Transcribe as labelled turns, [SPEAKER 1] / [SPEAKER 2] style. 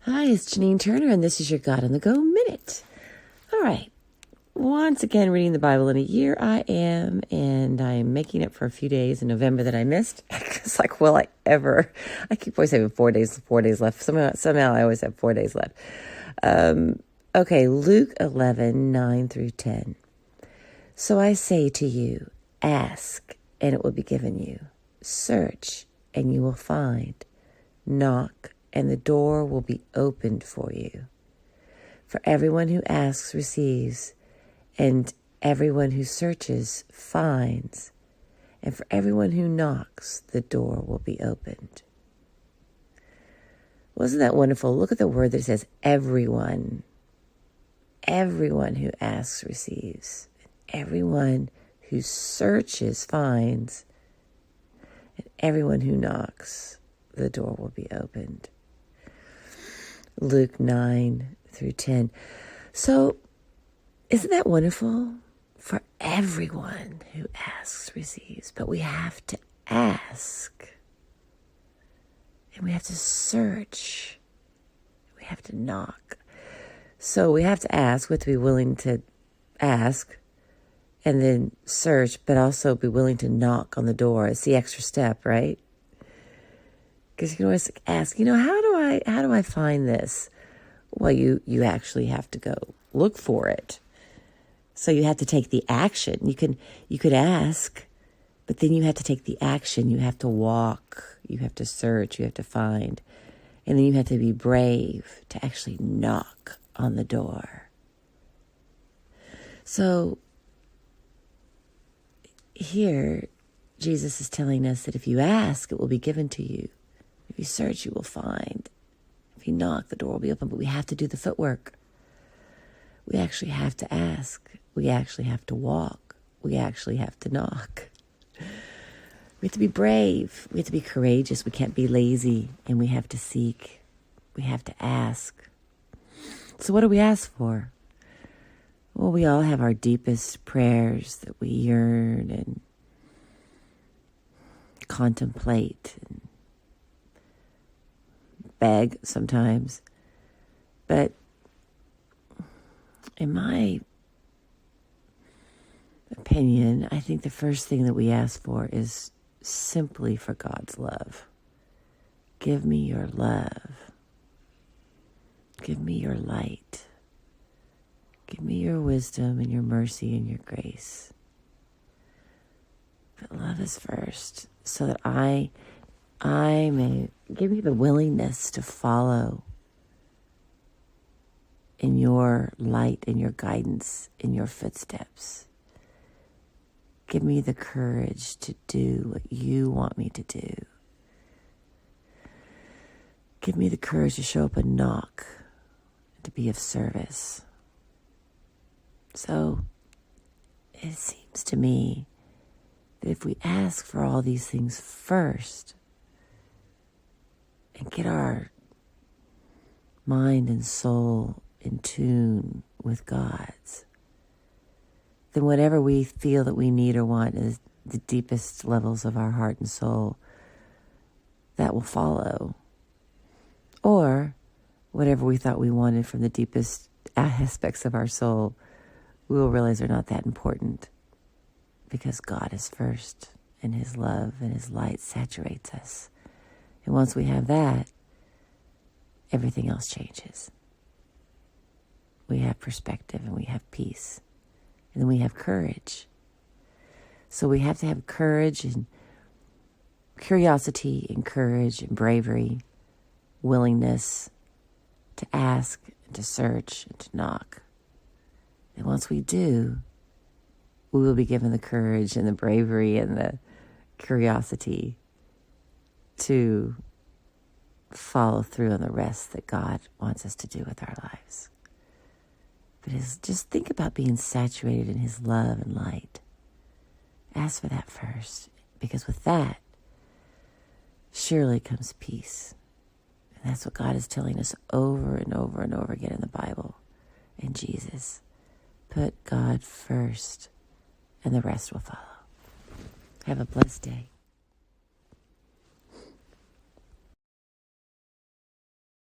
[SPEAKER 1] Hi, it's Janine Turner, and this is your God on the Go Minute. All right. Once again, reading the Bible in a year I am, and I'm making it for a few days in November that I missed. It's like, will I ever? I keep always having 4 days left. Somehow I always have 4 days left. Okay, Luke 11, 9 through 10. So I say to you, ask, and it will be given you. Search, and you will find. Knock, and the door will be opened for you. For everyone who asks receives, and everyone who searches finds, and for everyone who knocks, the door will be opened. Wasn't that wonderful? Look at the word that says everyone. Everyone who asks receives, and everyone who searches finds, and everyone who knocks, the door will be opened. Luke 9 through 10. So, isn't that wonderful? For everyone who asks receives, but we have to ask, and we have to search, we have to knock. So we have to ask, we have to be willing to ask, and then search, but also be willing to knock on the door. It's the extra step, right? Because you can always ask, how do I find this? Well, you actually have to go look for it. So you have to take the action. You could ask, but then you have to take the action. You have to walk, you have to search, you have to find, and then you have to be brave to actually knock on the door. So here, Jesus is telling us that if you ask, it will be given to you. If you search, you will find. If you knock, the door will be open. But we have to do the footwork. We actually have to ask. We actually have to walk. We actually have to knock. We have to be brave. We have to be courageous. We can't be lazy. And we have to seek. We have to ask. So what do we ask for? Well, we all have our deepest prayers that we yearn and contemplate and beg sometimes. But in my opinion, I think the first thing that we ask for is simply for God's love. Give me your love. Give me your light. Give me your wisdom and your mercy and your grace. But love is first, so that I may give me the willingness to follow in your light, in your guidance, in your footsteps. Give me the courage to do what you want me to do. Give me the courage to show up and knock, to be of service. So it seems to me that if we ask for all these things first and get our mind and soul in tune with God's, then whatever we feel that we need or want is the deepest levels of our heart and soul, that will follow. Or whatever we thought we wanted from the deepest aspects of our soul, we will realize they're not that important, because God is first, and His love and His light saturates us. And once we have that, everything else changes. We have perspective, and we have peace, and then we have courage. So we have to have courage and curiosity and courage and bravery, willingness to ask and to search and to knock. And once we do, we will be given the courage and the bravery and the curiosity to follow through on the rest that God wants us to do with our lives. But just think about being saturated in His love and light. Ask for that first, because with that, surely comes peace. And that's what God is telling us over and over and over again in the Bible and Jesus. Put God first, and the rest will follow. Have a blessed day.